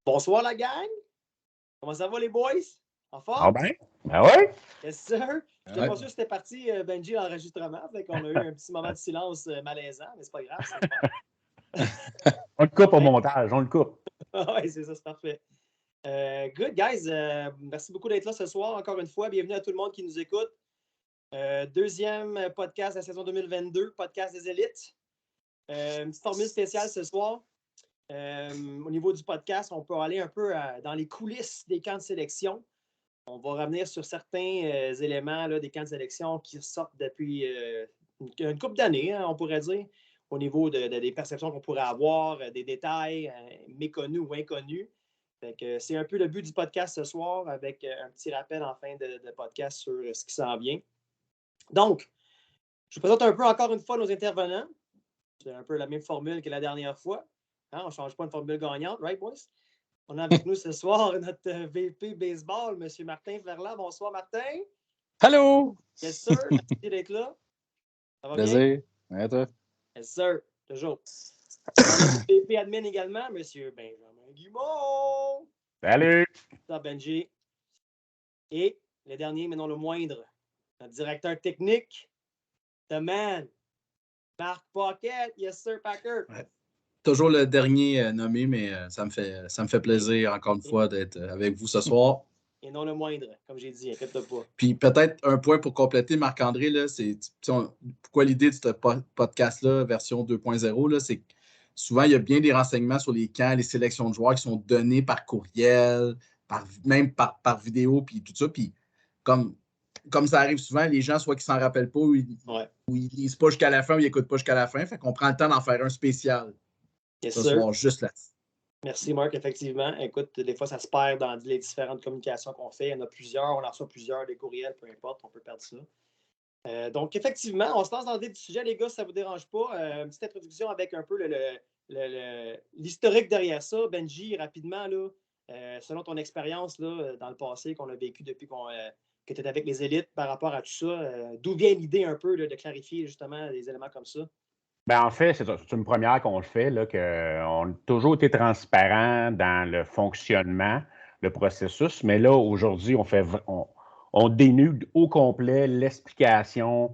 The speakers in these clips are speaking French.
Bonsoir la gang! Comment ça va les boys? En Ah forme? ben? Ah ouais? Yes sir! Je n'étais pas sûr que c'était parti, Benji, l'enregistrement. Fait qu'on a eu un petit moment de silence malaisant, mais c'est pas grave, c'est fun. On le coupe au montage, on le coupe. Oui, c'est ça, c'est parfait. Good, guys. Merci beaucoup d'être là ce soir. Encore une fois, bienvenue à tout le monde qui nous écoute. Deuxième podcast de la saison 2022, podcast des élites. Une petite formule spéciale ce soir. Au niveau du podcast, on peut aller un peu dans les coulisses des camps de sélection. On va revenir sur certains éléments là, des camps de sélection qui sortent depuis une couple d'années, hein, on pourrait dire, au niveau des perceptions qu'on pourrait avoir, des détails méconnus ou inconnus. C'est un peu le but du podcast ce soir, avec un petit rappel en fin de podcast sur ce qui s'en vient. Donc, je vous présente un peu encore une fois nos intervenants. C'est un peu la même formule que la dernière fois. Hein, on ne change pas une formule gagnante, right, boys? On a avec nous ce soir notre VP Baseball, M. Martin Ferland. Bonsoir, Martin. Allô! Yes, sir. Merci d'être là. Ça va Plaisir. bien? Ouais, toi? Yes, sir. Toujours. On a notre VP admin également, M. Benjamin Guimond. Salut! Ça, Benji. Et le dernier, mais non le moindre, notre directeur technique, The Man, Marc Paquette. Yes, sir, Packer. Ouais. Toujours le dernier nommé, mais ça me fait plaisir encore une fois d'être avec vous ce soir. Et non le moindre, comme j'ai dit, inquiète-toi pas. Puis peut-être un point pour compléter, Marc-André, là, c'est pourquoi l'idée de ce podcast-là, version 2.0, là, c'est que souvent, il y a bien des renseignements sur les camps, les sélections de joueurs qui sont donnés par courriel, même par vidéo, puis tout ça. Puis comme ça arrive souvent, les gens, soit qu'ils s'en rappellent pas, ou ils lisent pas jusqu'à la fin, ou ils n'écoutent pas jusqu'à la fin. Fait qu'on prend le temps d'en faire un spécial ce soir, juste là-dessus. Merci, Marc. Effectivement, écoute, des fois, ça se perd dans les différentes communications qu'on fait. Il y en a plusieurs, on en reçoit plusieurs, des courriels, peu importe, on peut perdre ça. Donc, effectivement, on se lance dans le vif du sujet, les gars, si ça ne vous dérange pas. Une petite introduction avec un peu l'historique derrière ça. Benji, rapidement, là, selon ton expérience là, dans le passé qu'on a vécu depuis que tu es avec les élites par rapport à tout ça, d'où vient l'idée un peu là, de clarifier justement des éléments comme ça? Ben en fait, c'est une première qu'on le fait, là, qu'on a toujours été transparent dans le fonctionnement, le processus, mais là, aujourd'hui, on dénude au complet l'explication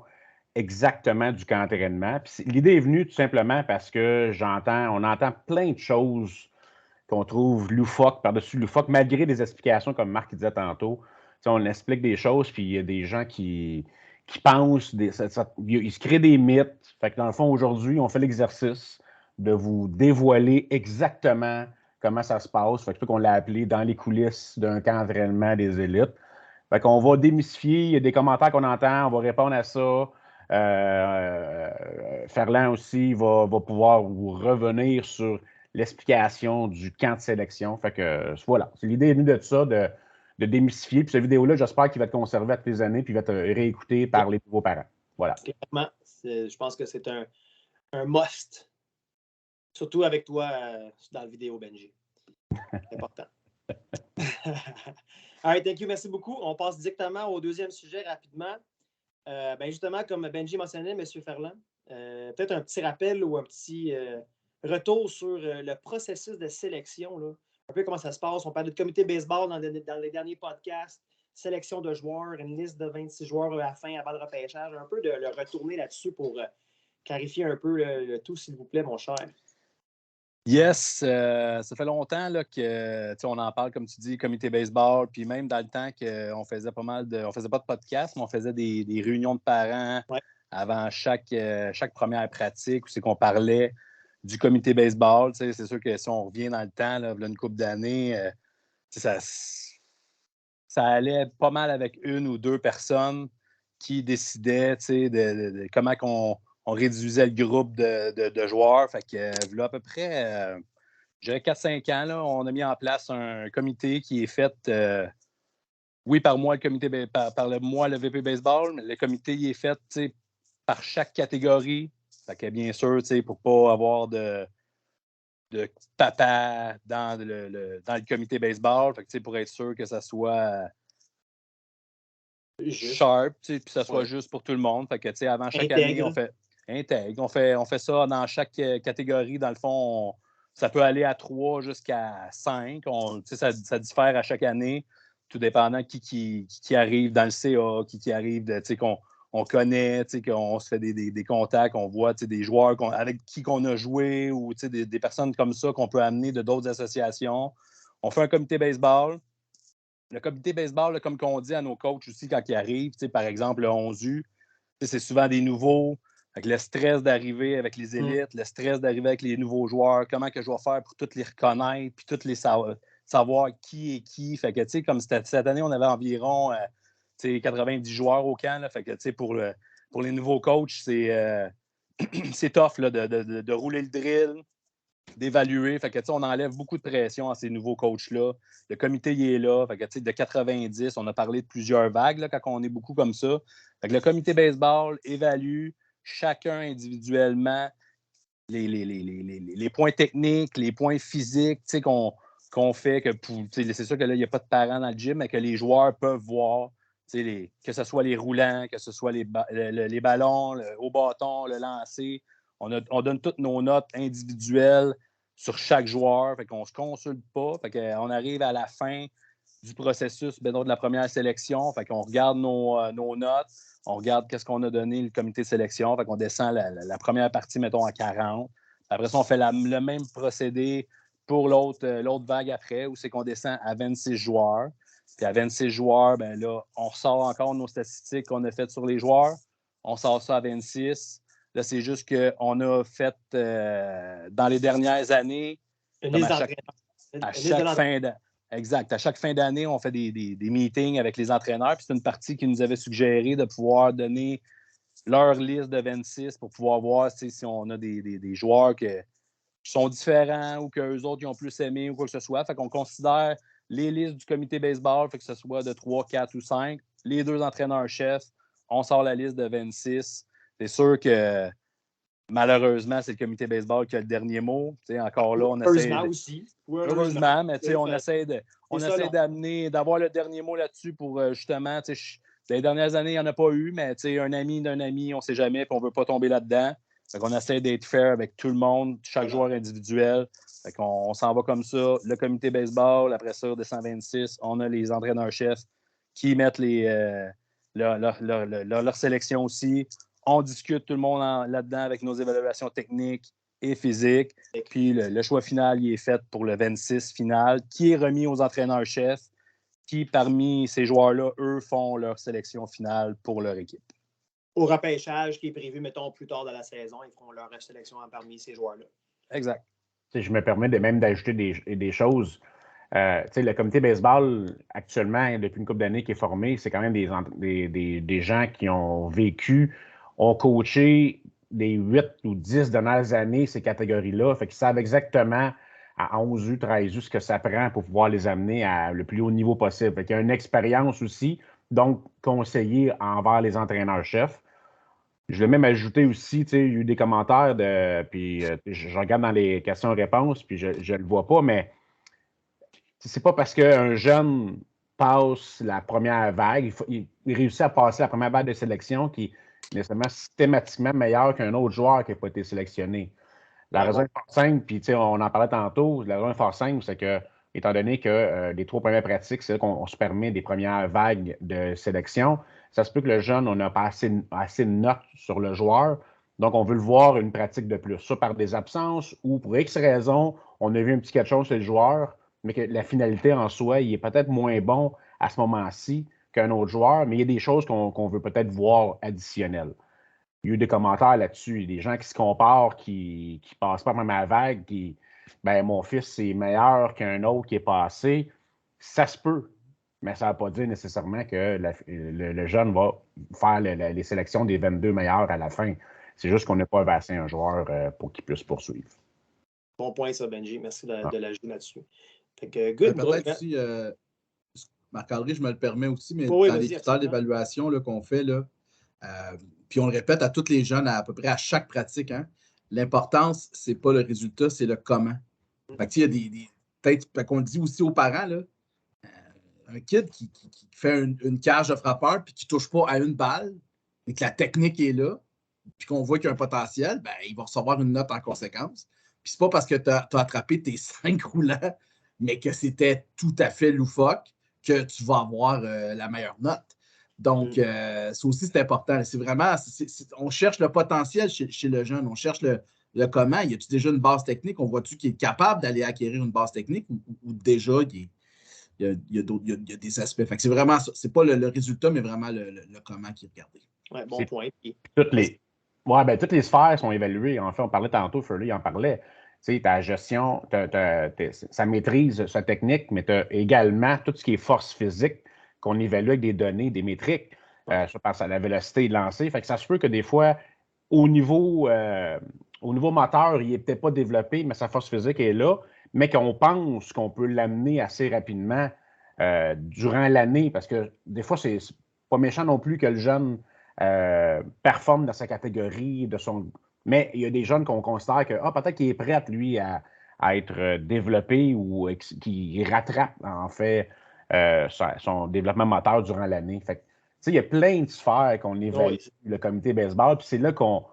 exactement du camp d'entraînement. L'idée est venue tout simplement parce que on entend plein de choses qu'on trouve loufoques par-dessus loufoques, malgré des explications, comme Marc disait tantôt. T'sais, on explique des choses, puis il y a des gens qui pensent, ils se créent des mythes. Fait que dans le fond, aujourd'hui, on fait l'exercice de vous dévoiler exactement comment ça se passe. Fait que qu'on l'a appelé dans les coulisses d'un camp d'entraînement des élites. Fait qu'on va démystifier, il y a des commentaires qu'on entend, on va répondre à ça. Ferland aussi va pouvoir vous revenir sur l'explication du camp de sélection. Fait que voilà, l'idée est venue de ça, de démystifier. Puis cette vidéo-là, j'espère qu'il va être conservé à toutes les années puis il va être réécouté par les nouveaux parents. Voilà. Clairement, je pense que c'est un must. Surtout avec toi dans la vidéo, Benji. C'est important. All right, thank you, merci beaucoup. On passe directement au deuxième sujet rapidement. Justement, comme Benji mentionnait, M. Ferland, peut-être un petit rappel ou un petit retour sur le processus de sélection. Là. Un peu comment ça se passe. On parlait de comité baseball dans les derniers podcasts, sélection de joueurs, une liste de 26 joueurs à la fin avant le repêchage. Un peu de le retourner là-dessus pour clarifier un peu le tout, s'il vous plaît, mon cher. Yes, ça fait longtemps là, on en parle, comme tu dis, comité baseball, puis même dans le temps qu'on faisait on faisait pas de podcast, mais on faisait des réunions de parents avant chaque première pratique où c'est qu'on parlait du comité baseball. C'est sûr que si on revient dans le temps, là, une couple d'années, ça allait pas mal avec une ou deux personnes qui décidaient de comment on réduisait le groupe de joueurs. Fait que là, à peu près, j'avais 4-5 ans, là, on a mis en place un comité qui est fait, oui, par moi, le comité, par moi, le VP Baseball, mais le comité il est fait par chaque catégorie. Fait que bien sûr, pour ne pas avoir de papa dans le comité baseball, fait que, pour être sûr que ça soit sharp, puis que ça soit juste pour tout le monde. Fait que, avant chaque année, on fait intègre. On fait ça dans chaque catégorie. Dans le fond, Ça peut aller à 3 jusqu'à 5. Ça diffère à chaque année, tout dépendant qui arrive dans le CA, qui arrive, qu'on connaît, qu'on se fait des contacts, on voit des joueurs avec qui qu'on a joué ou des personnes comme ça qu'on peut amener de d'autres associations. On fait un comité baseball. Le comité baseball, là, comme on dit à nos coachs aussi quand ils arrivent, par exemple le 11U, c'est souvent des nouveaux. Avec le stress d'arriver avec les élites, le stress d'arriver avec les nouveaux joueurs, comment que je vais faire pour tous les reconnaître, puis tous les savoir qui est qui. Fait que, comme cette année, on avait environ 90 joueurs au camp. Là, fait que, pour les nouveaux coachs, c'est tough là, de rouler le drill, d'évaluer. Fait que, on enlève beaucoup de pression à ces nouveaux coachs-là. Le comité, il est là. Fait que, de 90, on a parlé de plusieurs vagues là, quand on est beaucoup comme ça. Fait que le comité baseball évalue chacun individuellement les points techniques, les points physiques qu'on fait. C'est sûr que là, il n'y a pas de parents dans le gym, mais que les joueurs peuvent voir, que ce soit les roulants, que ce soit les ballons, au bâton, le lancer. On donne toutes nos notes individuelles sur chaque joueur. Fait qu'on ne se consulte pas. Fait qu'on arrive à la fin du processus de la première sélection. Fait qu'on regarde nos notes. On regarde qu'est-ce qu'on a donné le comité de sélection. Fait qu'on descend la première partie, mettons, à 40. Après ça, on fait le même procédé pour l'autre vague après, où c'est qu'on descend à 26 joueurs. Puis à 26 joueurs, ben là, on ressort encore nos statistiques qu'on a faites sur les joueurs. On sort ça à 26. Là, c'est juste qu'on a fait, dans les dernières années, à chaque fin d'année. Exact. À chaque fin d'année, on fait des meetings avec les entraîneurs. Puis c'est une partie qui nous avait suggéré de pouvoir donner leur liste de 26 pour pouvoir voir si on a des joueurs qui sont différents ou qu'eux autres ils ont plus aimé ou quoi que ce soit. Fait qu'on considère les listes du comité baseball, fait que ce soit de 3, 4 ou 5. Les 2 entraîneurs-chefs, on sort la liste de 26. C'est sûr que malheureusement, c'est le comité baseball qui a le dernier mot. Encore là, on essaie. Heureusement, mais on essaie d'avoir le dernier mot là-dessus pour justement. Les dernières années, il n'y en a pas eu, mais un ami d'un ami, on ne sait jamais, puis on ne veut pas tomber là-dedans. Fait qu'on essaie d'être fair avec tout le monde, chaque joueur individuel. Fait qu'on s'en va comme ça. Le comité baseball, après ça, de 126, on a les entraîneurs-chefs qui mettent leur sélection aussi. On discute tout le monde là-dedans avec nos évaluations techniques et physiques. Puis le choix final, il est fait pour le 26 final, qui est remis aux entraîneurs-chefs, qui, parmi ces joueurs-là, eux, font leur sélection finale pour leur équipe. Au repêchage qui est prévu, mettons, plus tard dans la saison, ils feront leur sélection parmi ces joueurs-là. Exact. Je me permets même d'ajouter des choses. Le comité baseball, actuellement, depuis une couple d'années qui est formé, c'est quand même des gens qui ont vécu, ont coaché des 8 ou 10 dernières années ces catégories-là. Fait qu'ils savent exactement à 11U, 13U ce que ça prend pour pouvoir les amener à le plus haut niveau possible. Fait qu'il y a une expérience aussi, donc conseiller envers les entraîneurs-chefs. Je l'ai même ajouté aussi, il y a eu des commentaires, puis je regarde dans les questions-réponses, puis je ne le vois pas, mais c'est pas parce qu'un jeune passe la première vague, il réussit à passer la première vague de sélection qui est nécessairement systématiquement meilleur qu'un autre joueur qui n'a pas été sélectionné. La raison est fort simple, puis on en parlait tantôt, la raison est fort simple, c'est que, étant donné que les 3 premières pratiques, c'est là qu'on se permet des premières vagues de sélection, ça se peut que le jeune, on n'a pas assez de notes sur le joueur, donc on veut le voir une pratique de plus, soit par des absences ou pour X raisons, on a vu un petit quelque chose sur le joueur, mais que la finalité en soi, il est peut-être moins bon à ce moment-ci qu'un autre joueur, mais il y a des choses qu'on veut peut-être voir additionnelles. Il y a eu des commentaires là-dessus. Il y a des gens qui se comparent, qui ne passent pas même à la vague, qui mon fils, c'est meilleur qu'un autre qui est passé. Ça se peut, mais ça ne veut pas dire nécessairement que le jeune va faire les sélections des 22 meilleurs à la fin. C'est juste qu'on n'a pas avancé un joueur pour qu'il puisse poursuivre. Bon point, ça, Benji. Merci de l'ajouter là-dessus. Fait que, good. Peut-être aussi, Marc-André, je me le permets aussi, mais dans les critères d'évaluation qu'on fait, là, puis on le répète à tous les jeunes à peu près à chaque pratique, hein, l'importance, c'est pas le résultat, c'est le comment. Fait que, il y a peut-être qu'on le dit aussi aux parents, là, un kid qui fait une cage de frappeur puis qui ne touche pas à une balle et que la technique est là, puis qu'on voit qu'il y a un potentiel, il va recevoir une note en conséquence. Puis c'est pas parce que tu as attrapé tes 5 roulants, mais que c'était tout à fait loufoque que tu vas avoir la meilleure note. Donc, ça aussi, c'est important. C'est vraiment, on cherche le potentiel chez le jeune. On cherche le comment. Y a-tu déjà une base technique? On voit-tu qu'il est capable d'aller acquérir une base technique ou déjà il y a des aspects. Fait que c'est vraiment ça. C'est pas le résultat, mais vraiment le comment qui est regardé. Ouais, bon point. Toutes les sphères sont évaluées. En fait, on parlait tantôt, Furley en parlait. Tu sais, ta gestion, ça maîtrise sa technique, mais tu as également tout ce qui est force physique qu'on évalue avec des données, des métriques. Je pense à la vélocité de lancer. Fait que ça se peut que des fois, au niveau moteur, il n'est peut-être pas développé, mais sa force physique est là, mais qu'on pense qu'on peut l'amener assez rapidement durant l'année, parce que des fois, c'est pas méchant non plus que le jeune performe dans sa catégorie, mais il y a des jeunes qu'on considère que peut-être qu'il est prêt, lui, à être développé ou qui rattrape, en fait, son développement moteur durant l'année. Fait que, il y a plein de sphères qu'on évalue, le comité baseball, puis c'est là qu'on,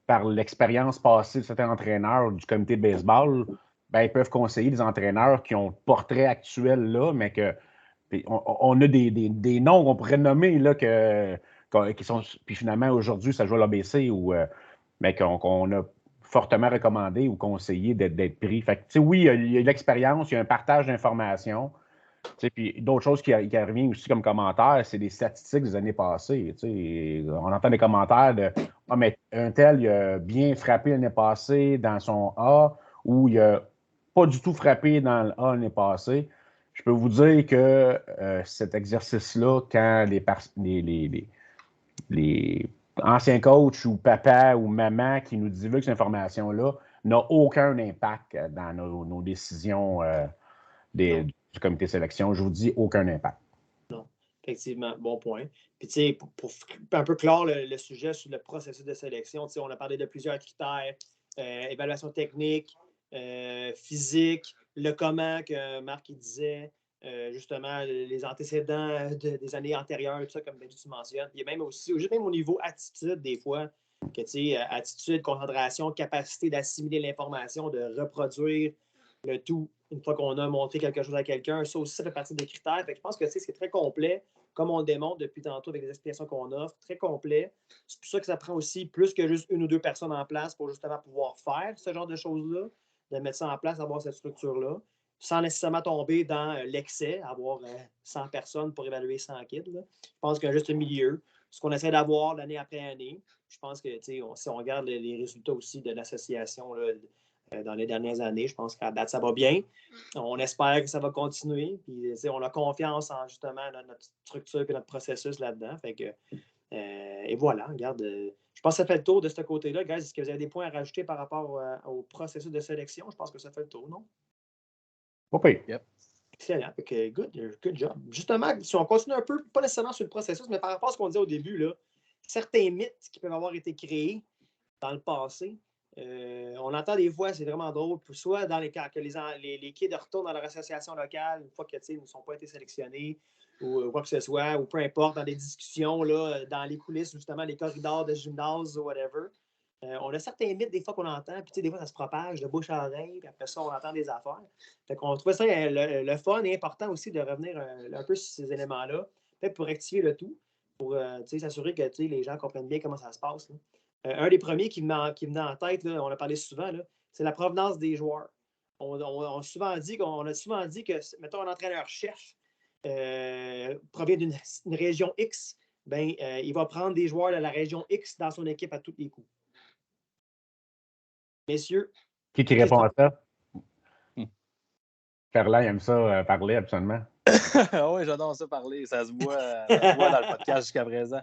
par l'expérience passée de certains entraîneurs du comité de baseball, ben, ils peuvent conseiller des entraîneurs qui ont le portrait actuel là, mais que on a des noms qu'on pourrait nommer là, qui sont. Puis finalement, aujourd'hui, ça joue à l'ABC, mais qu'on a fortement recommandé ou conseillé d'être pris. Fait que, oui, il y a de l'expérience, il y a un partage d'informations. Puis d'autres choses qui reviennent aussi comme commentaires, c'est des statistiques des années passées. On entend des commentaires de mais un tel, il a bien frappé l'année passée dans son A, ou il n'a pas du tout frappé dans le A l'année passée. Je peux vous dire que cet exercice-là, quand les anciens coachs ou papa ou maman qui nous divulguent cette information-là n'a aucun impact dans nos décisions du comité de sélection. Je vous dis, aucun impact. Non, effectivement, bon point. Puis, tu sais, pour un peu clore le sujet sur le processus de sélection, tu sais, on a parlé de plusieurs critères, évaluation technique, physique, le comment que Marc il disait, justement, les antécédents des années antérieures, tout ça, comme tu mentionnes. Il y a même aussi, juste même au niveau attitude, des fois, que, tu sais, attitude, concentration, capacité d'assimiler l'information, de reproduire le tout une fois qu'on a montré quelque chose à quelqu'un. Ça aussi, ça fait partie des critères. Fait que je pense que c'est très complet, comme on le démontre depuis tantôt avec les explications qu'on offre, très complet. C'est pour ça que ça prend aussi plus que juste une ou deux personnes en place pour justement pouvoir faire ce genre de choses-là, de mettre ça en place, avoir cette structure-là, sans nécessairement tomber dans l'excès, avoir 100 personnes pour évaluer 100 kids. Là. Je pense qu'il y a juste un milieu. Ce qu'on essaie d'avoir l'année après année, je pense que si on regarde les résultats aussi de l'association là, dans les dernières années, je pense qu'à date, ça va bien. On espère que ça va continuer. Puis, on a confiance en justement notre structure et notre processus là-dedans. Fait que, et voilà, regarde. Je pense que ça fait le tour de ce côté-là. Guys, est-ce que vous avez des points à rajouter par rapport au processus de sélection? Je pense que ça fait le tour, non? OK. Yep. Excellent. Okay, good job. Justement, si on continue un peu, pas nécessairement sur le processus, mais par rapport à ce qu'on disait au début, là, certains mythes qui peuvent avoir été créés dans le passé. On entend des fois, c'est vraiment drôle, soit dans les cas que les kids retournent dans leur association locale une fois qu'ils ne sont pas été sélectionnés ou quoi que ce soit, ou peu importe, dans des discussions, là, dans les coulisses, justement, les corridors de gymnase ou whatever. On a certains mythes des fois qu'on entend, puis des fois ça se propage de bouche à oreille, puis après ça, on entend des affaires. Fait qu'on trouve ça le fun et important aussi de revenir un peu sur ces éléments-là, peut-être pour rectifier le tout, pour s'assurer que les gens comprennent bien comment ça se passe. Là. Un des premiers qui me venait en tête, là, on a parlé souvent, là, c'est la provenance des joueurs. On a souvent dit que, mettons, un entraîneur-chef provient d'une région X, ben, il va prendre des joueurs de la région X dans son équipe à tous les coups. Messieurs. Qui répond à ça? Carla, il aime ça parler, absolument. Oui, j'adore ça parler. Ça se voit dans le podcast jusqu'à présent.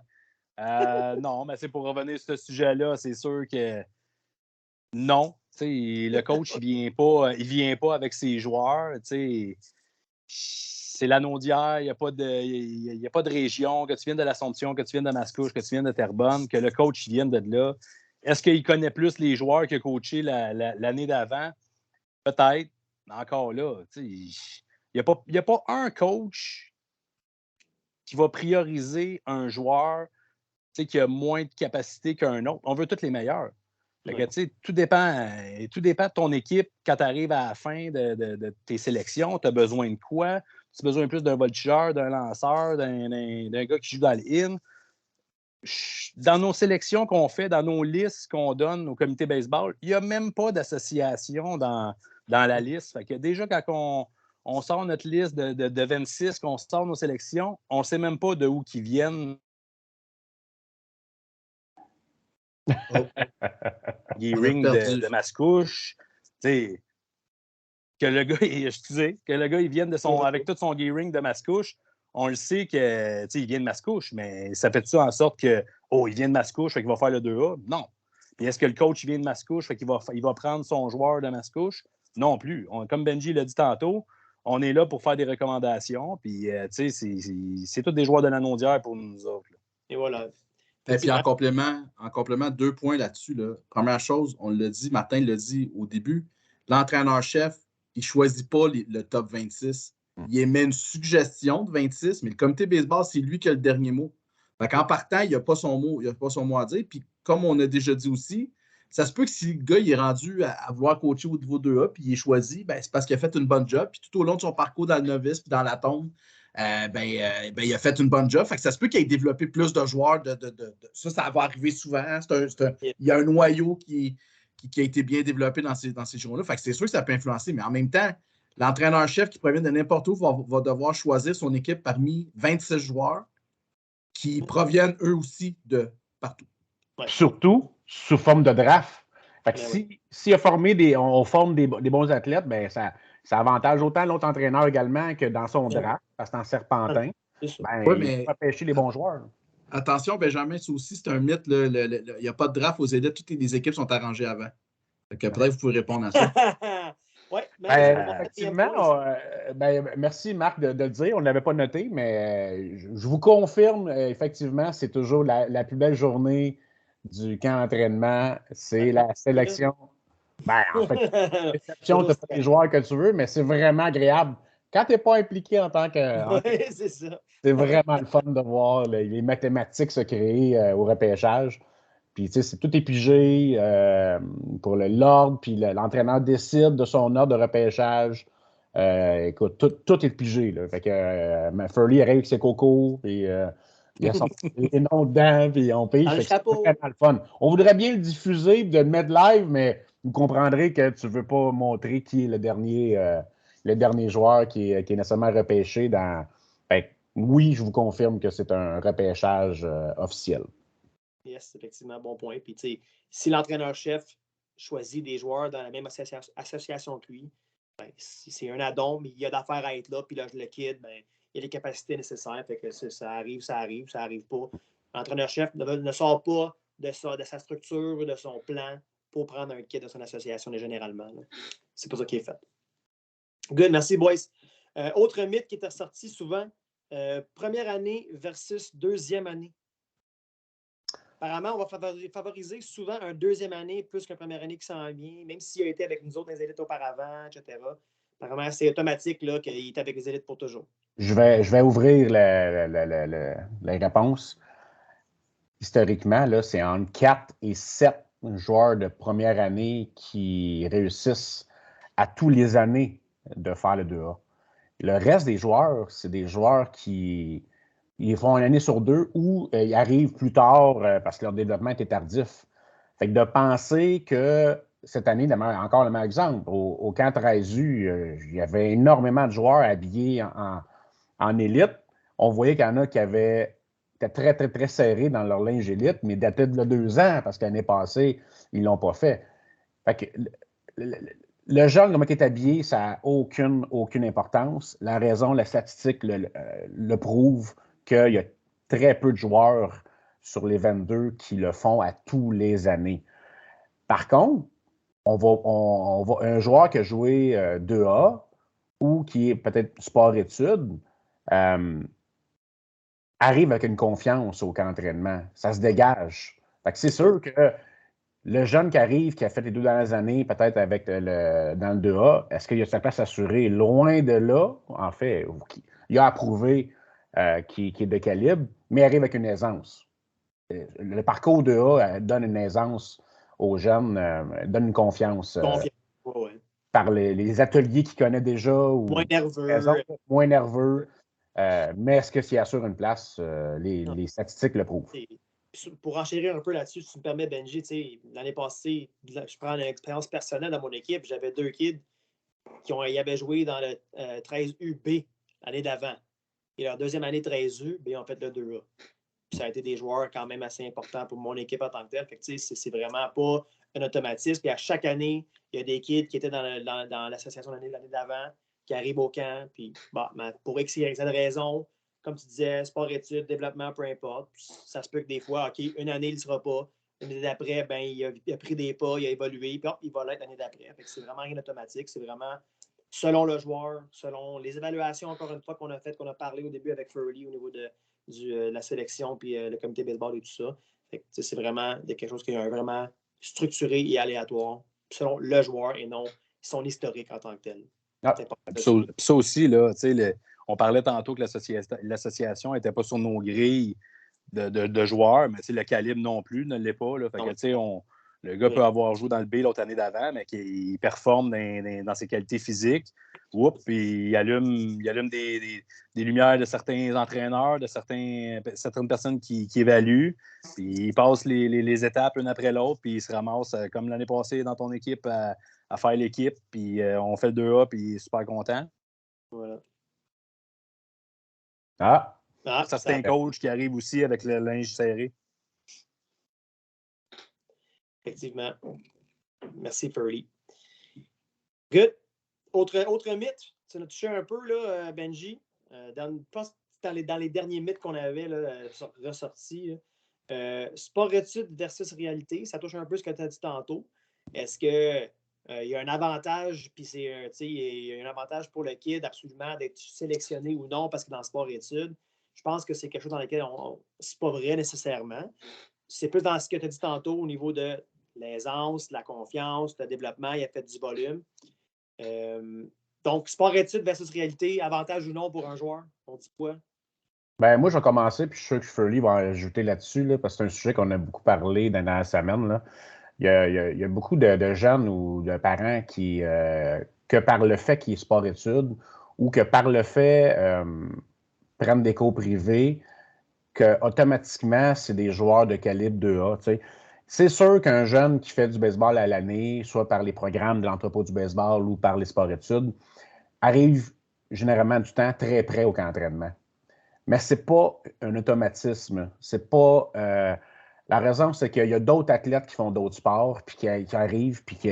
Non, mais c'est pour revenir sur ce sujet-là, c'est sûr que non. Le coach, il vient pas avec ses joueurs. C'est l'Anaudière, il n'y a pas de région, que tu viennes de l'Assomption, que tu viennes de Mascouche, que tu viennes de Terrebonne, que le coach vienne de là. Est-ce qu'il connaît plus les joueurs qu'il a coachés l'année d'avant? Peut-être. Mais encore là, il n'y a pas un coach qui va prioriser un joueur qui a moins de capacité qu'un autre. On veut tous les meilleurs. Fait que, tout dépend de ton équipe. Quand tu arrives à la fin de tes sélections, tu as besoin de quoi? Tu as besoin plus d'un voltigeur, d'un lanceur, d'un gars qui joue dans le in. Dans nos sélections qu'on fait, dans nos listes qu'on donne au comité baseball, il n'y a même pas d'association dans la liste. Fait que déjà, quand on sort notre liste de 26, qu'on sort nos sélections, on ne sait même pas de où qu'ils viennent. Gearing de Mascouche. Que le gars, il vienne avec tout son gearing de Mascouche. On le sait qu'il vient de Mascouche, mais ça fait ça en sorte que, il vient de Mascouche, fait qu'il va faire le 2A? Non. Puis est-ce que le coach vient de Mascouche, fait qu'il va prendre son joueur de Mascouche? Non plus. Comme Benji l'a dit tantôt, on est là pour faire des recommandations. Puis, c'est tous des joueurs de la Naudière pour nous autres. Là. Et voilà. Et puis, en complément, 2 points là-dessus. Là. Première chose, on l'a dit, Martin l'a dit au début, l'entraîneur-chef, il ne choisit pas le top 26. Il émet une suggestion de 26, mais le comité baseball, c'est lui qui a le dernier mot. Fait qu'en partant, il n'a pas son mot à dire. Puis, comme on a déjà dit aussi, ça se peut que si le gars il est rendu à vouloir coacher au niveau 2A, puis il est choisi, c'est parce qu'il a fait une bonne job. Puis tout au long de son parcours dans le novice, puis dans la tombe, il a fait une bonne job. Fait que ça se peut qu'il ait développé plus de joueurs. Ça va arriver souvent. Il y a un noyau qui a été bien développé dans ces jours-là. Fait que c'est sûr que ça peut influencer, mais en même temps, l'entraîneur-chef qui provient de n'importe où va devoir choisir son équipe parmi 26 joueurs qui proviennent eux aussi de partout. Ouais. Surtout sous forme de draft. Fait que si on forme des bons athlètes, ça avantage autant l'autre entraîneur également que dans son draft, parce que dans Serpentin, il va pêcher les bons joueurs. Attention, Benjamin, ça aussi, c'est un mythe. Il n'y a pas de draft aux élites. Toutes les équipes sont arrangées avant. Peut-être vous pouvez répondre à ça. Oui, effectivement, merci Marc de le dire. On ne l'avait pas noté, mais je vous confirme, effectivement, c'est toujours la plus belle journée du camp d'entraînement. C'est la sélection. En fait, l'exception, tu n'as pas les joueurs que tu veux, mais c'est vraiment agréable. Quand tu n'es pas impliqué en tant que. C'est ça. C'est vraiment le fun de voir les mathématiques se créer au repêchage. Puis, tout est pigé pour l'ordre, puis l'entraîneur décide de son ordre de repêchage. Écoute, tout est pigé. Là. Fait que Furley arrive avec ses cocos, puis il a son noms dedans, puis on pige. C'est vraiment le fun. On voudrait bien le diffuser, de le mettre live, mais vous comprendrez que tu ne veux pas montrer qui est le dernier joueur qui est nécessairement repêché dans. Oui, je vous confirme que c'est un repêchage officiel. Yes, effectivement, bon point. Puis, si l'entraîneur-chef choisit des joueurs dans la même association que lui, c'est un addon, mais il y a d'affaires à être là. Puis là, le kid, il a les capacités nécessaires. Fait que ça arrive pas. L'entraîneur-chef ne sort pas de sa structure ou de son plan pour prendre un kid de son association généralement. Là. C'est pas ça qui est fait. Good, merci, boys. Autre mythe qui est ressorti souvent, première année versus deuxième année. Apparemment, on va favoriser souvent un deuxième année plus qu'une première année qui s'en vient, même s'il a été avec nous autres dans les élites auparavant, etc. Apparemment, c'est automatique là, qu'il est avec les élites pour toujours. Je vais ouvrir la réponse. Historiquement, là, c'est entre 4 et 7 joueurs de première année qui réussissent à tous les années de faire le 2A. Le reste des joueurs, c'est des joueurs qui ils font une année sur 2 ou ils arrivent plus tard parce que leur développement était tardif. Fait que de penser que cette année, encore le meilleur exemple, au camp 13U, il y avait énormément de joueurs habillés en élite. On voyait qu'il y en a qui étaient très, très, très serrés dans leur linge élite, mais dataient de 2 ans parce que l'année passée, ils ne l'ont pas fait. Fait que le jeune, comment il est habillé, ça n'a aucune importance. La raison, la statistique le prouve qu'il y a très peu de joueurs sur les 22 qui le font à tous les années. Par contre, un joueur qui a joué 2A ou qui est peut-être sport-études arrive avec une confiance au camp d'entraînement. Ça se dégage. Fait que c'est sûr que le jeune qui arrive, qui a fait les 2 dernières années, peut-être dans le 2A, est-ce qu'il a sa place assurée? Loin de là, en fait, il a approuvé qui est de calibre, mais arrive avec une aisance. Le parcours 2A donne une aisance aux jeunes, donne une confiance. Par les ateliers qu'il connaît déjà. Ou moins nerveux. Moins nerveux. Mais est-ce que s'il assure une place, les statistiques le prouvent. Pour enchérir un peu là-dessus, si tu me permets, Benji, l'année passée, je prends l'expérience personnelle dans mon équipe, j'avais 2 kids qui avaient joué dans le 13UB l'année d'avant. Et leur deuxième année 13U, ils ont fait le 2A. Puis ça a été des joueurs quand même assez importants pour mon équipe en tant que tel. Fait que, c'est vraiment pas un automatisme. Puis à chaque année, il y a des kids qui étaient dans l'association l'année d'avant, qui arrivent au camp. Puis pour X, Y, Z raison, comme tu disais, sport-études, développement, peu importe. Ça se peut que des fois, OK, une année, il ne sera pas. L'année d'après, il a pris des pas, il a évolué, puis hop, il va l'être l'année d'après. C'est vraiment rien d'automatique. C'est vraiment selon le joueur, selon les évaluations, encore une fois, qu'on a faites, qu'on a parlé au début avec Furley au niveau de la sélection puis le comité baseball et tout ça. C'est vraiment quelque chose qui est vraiment structuré et aléatoire selon le joueur et non son historique en tant que tel. Ça aussi, là, on parlait tantôt que l'association n'était pas sur nos grilles de joueurs, mais le calibre non plus ne l'est pas. Là. Fait que, le gars peut avoir joué dans le B l'autre année d'avant, mais qu'il performe dans ses qualités physiques. Puis il allume des lumières de certains entraîneurs, de certaines personnes qui évaluent. Puis il passe les étapes l'une après l'autre, puis il se ramasse, comme l'année passée dans ton équipe, à faire l'équipe. Puis on fait le 2A, puis il est super content. Voilà. Certains coachs qui arrivent aussi avec le linge serré. Effectivement. Merci, Furley. Good. Autre mythe, tu nous touché un peu, là, Benji. Je pense que dans les derniers mythes qu'on avait ressortis. Sport-études versus réalité, ça touche un peu ce que tu as dit tantôt. Est-ce que il y a un avantage, puis il y a un avantage pour le kid absolument d'être sélectionné ou non parce que dans le sport-études, je pense que c'est quelque chose dans lequel c'est pas vrai nécessairement. C'est plus dans ce que tu as dit tantôt au niveau de l'aisance, la confiance, le développement, il a fait du volume. Donc, sport-études versus réalité, avantage ou non pour un joueur? On dit quoi? Moi, je vais commencer, puis je suis sûr que Furley va ajouter là-dessus, là, parce que c'est un sujet qu'on a beaucoup parlé dans la semaine. Là. Il y a beaucoup de jeunes ou de parents qui, que par le fait qu'il y ait sport-études ou que par le fait prennent des cours privés, que automatiquement, c'est des joueurs de calibre 2A. T'sais. C'est sûr qu'un jeune qui fait du baseball à l'année, soit par les programmes de l'entrepôt du baseball ou par les sports-études, arrive généralement du temps très près au camp d'entraînement. Mais ce n'est pas un automatisme. C'est pas. La raison, c'est qu'il y a d'autres athlètes qui font d'autres sports, puis qui arrivent, puis qui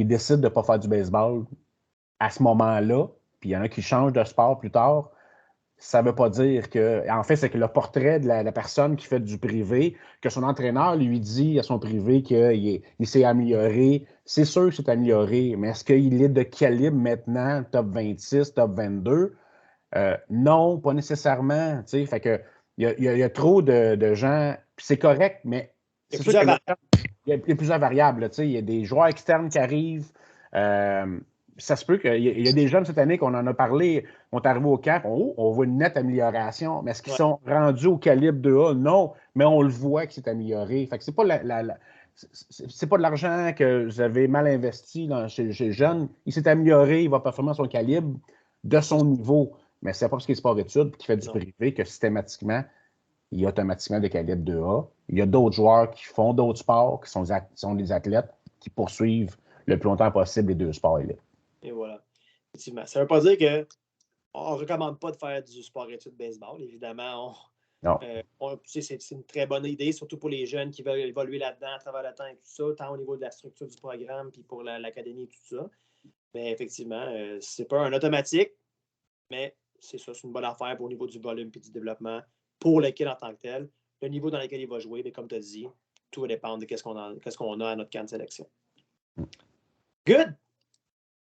décident de ne pas faire du baseball à ce moment-là, puis il y en a qui changent de sport plus tard. Ça ne veut pas dire que. En fait, c'est que le portrait de la personne qui fait du privé, que son entraîneur lui dit à son privé qu'il s'est amélioré, c'est sûr que c'est amélioré, mais est-ce qu'il est de calibre maintenant, top 26, top 22? Non, pas nécessairement. Fait que, il y a trop de gens, puis c'est correct, mais c'est sûr qu'il y a plusieurs variables. Il y a des joueurs externes qui arrivent. Ça se peut qu'il y a des jeunes cette année qu'on en a parlé, on est arrivé au camp, on voit une nette amélioration, mais est-ce qu'ils sont rendus au calibre 2A? Non, mais on le voit que c'est amélioré. Fait que c'est pas c'est pas de l'argent que vous avez mal investi chez les jeunes. Il s'est amélioré, il va performer à son calibre de son niveau. Mais c'est pas parce qu'il est sport-études et qu'il fait du privé que systématiquement, il est automatiquement de calibre 2A. Il y a d'autres joueurs qui font d'autres sports, qui sont des athlètes, qui poursuivent le plus longtemps possible les deux sports élites. Et voilà. Effectivement. Ça ne veut pas dire qu'on ne recommande pas de faire du sport-études baseball. Évidemment, c'est une très bonne idée, surtout pour les jeunes qui veulent évoluer là-dedans à travers le temps et tout ça, tant au niveau de la structure du programme puis pour l'académie et tout ça. Mais effectivement, c'est pas un automatique, mais c'est ça, c'est une bonne affaire au niveau du volume et du développement pour le kid en tant que tel. Le niveau dans lequel il va jouer, mais comme tu as dit, tout va dépendre de qu'est-ce qu'on a à notre camp de sélection. Good!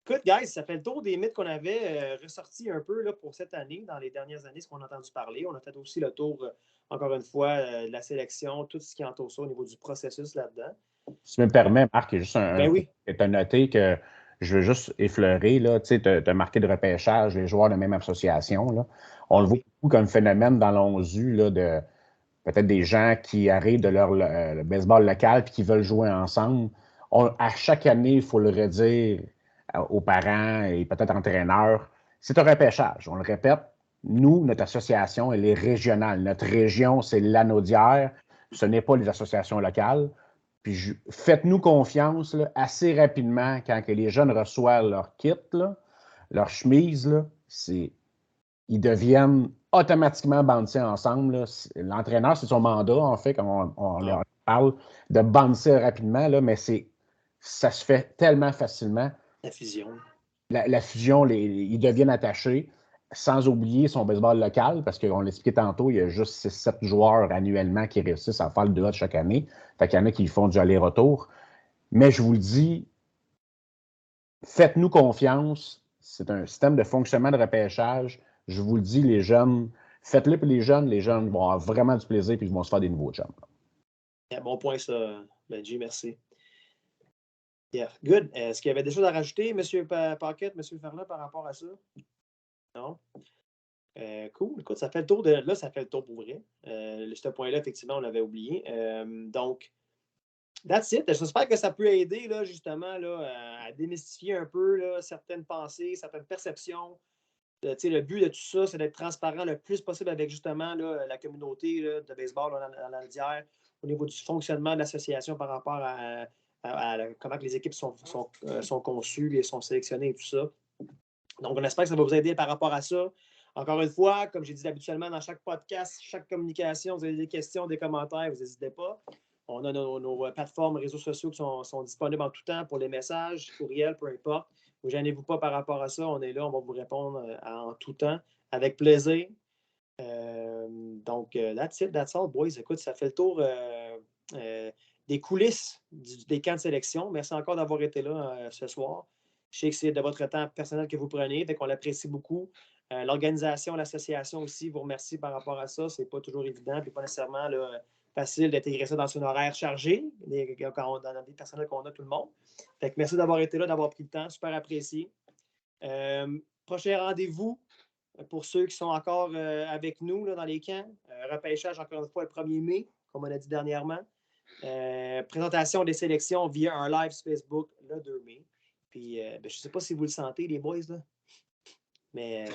Good, guys, ça fait le tour des mythes qu'on avait ressortis un peu là, pour cette année, dans les dernières années, ce qu'on a entendu parler. On a fait aussi le tour, encore une fois, de la sélection, tout ce qui entoure ça au niveau du processus là-dedans. Si tu me permets, Marc, il y a juste oui. Tu as noté que je veux juste effleurer, tu as marqué de repêchage les joueurs de même association. Là. On le voit beaucoup comme phénomène dans l'ONSU là, peut-être des gens qui arrivent de leur le baseball local et qui veulent jouer ensemble. À chaque année, il faut le redire aux parents et peut-être entraîneurs, c'est un repêchage. On le répète, nous, notre association, elle est régionale. Notre région, c'est l'Anaudière. Ce n'est pas les associations locales. Puis faites-nous confiance là, assez rapidement quand que les jeunes reçoivent leur kit, là, leur chemise, là, ils deviennent automatiquement bandés ensemble. L'entraîneur, c'est son mandat, en fait, quand on leur parle de bander rapidement, là, mais ça se fait tellement facilement. La fusion. La fusion, ils deviennent attachés, sans oublier son baseball local, parce qu'on l'expliquait tantôt, il y a juste 6-7 joueurs annuellement qui réussissent à faire le 2A chaque année. Fait qu'il y en a qui font du aller-retour. Mais je vous le dis, faites-nous confiance. C'est un système de fonctionnement de repêchage. Je vous le dis, les jeunes, faites-le pour les jeunes vont avoir vraiment du plaisir et ils vont se faire des nouveaux jeunes. Yeah, bon point, ça, Benji, merci. Yeah, good. Est-ce qu'il y avait des choses à rajouter, M. Paquette, M. Ferland, par rapport à ça? Non? Cool. Écoute, ça fait le tour là, ça fait le tour pour vrai. Ce point-là, effectivement, on l'avait oublié. Donc, that's it. J'espère que ça peut aider, là, justement, là, à démystifier un peu là, certaines pensées, certaines perceptions. Le but de tout ça, c'est d'être transparent le plus possible avec, justement, là, la communauté là, de baseball dans l'Anaudière, au niveau du fonctionnement de l'association par rapport à comment les équipes sont conçues et sont sélectionnées et tout ça. Donc, on espère que ça va vous aider par rapport à ça. Encore une fois, comme j'ai dit habituellement dans chaque podcast, chaque communication, vous avez des questions, des commentaires, vous n'hésitez pas. On a nos plateformes, réseaux sociaux qui sont disponibles en tout temps pour les messages, courriels, peu importe. Ne gênez-vous pas par rapport à ça. On est là, on va vous répondre en tout temps, avec plaisir. Donc, that's it, that's all, boys. Écoute, ça fait le tour des coulisses des camps de sélection. Merci encore d'avoir été là ce soir. Je sais que c'est de votre temps personnel que vous prenez, donc on l'apprécie beaucoup. L'organisation, l'association aussi vous remercie par rapport à ça. C'est pas toujours évident, puis pas nécessairement là, facile d'intégrer ça dans son horaire chargé, dans la vie personnelle qu'on a tout le monde. Fait que merci d'avoir été là, d'avoir pris le temps. Super apprécié. Prochain rendez-vous pour ceux qui sont encore avec nous là, dans les camps. Repêchage, encore une fois, le 1er mai, comme on a dit dernièrement. Présentation des sélections via un live sur Facebook le 2 mai. Puis, je ne sais pas si vous le sentez, les boys, là. Mais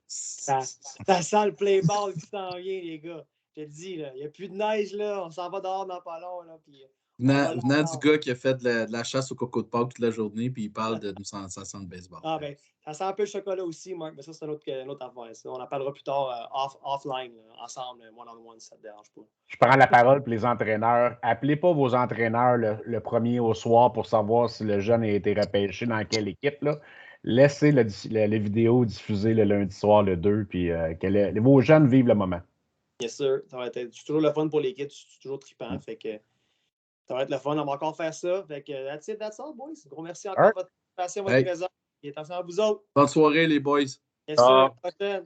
ça sent le play ball qui s'en vient, les gars. Je te dis, il n'y a plus de neige, là. On s'en va dehors dans pas long, là. Puis, venant du gars qui a fait de la chasse au coco de Pâques toute la journée, puis il parle de nous sensations de baseball. Ah, ben, ça sent un peu le chocolat aussi, Marc, mais ça, c'est une autre affaire. Ça. On en parlera plus tard offline, là, ensemble, one-on-one, ça ne te dérange pas. Je prends la parole pour les entraîneurs. Appelez pas vos entraîneurs le premier au soir pour savoir si le jeune a été repêché dans quelle équipe. Là. Laissez les vidéos diffusées le lundi soir, le 2, puis que vos jeunes vivent le moment. Bien sûr. Ça va être toujours le fun pour les kids. C'est toujours trippant. Fait que ça va être le fun. On va encore faire ça. Fait que that's it, that's all, boys. Gros merci encore de votre passion, votre présence. Et attention à vous autres. Bonne soirée, les boys. Bien sûr. À la prochaine.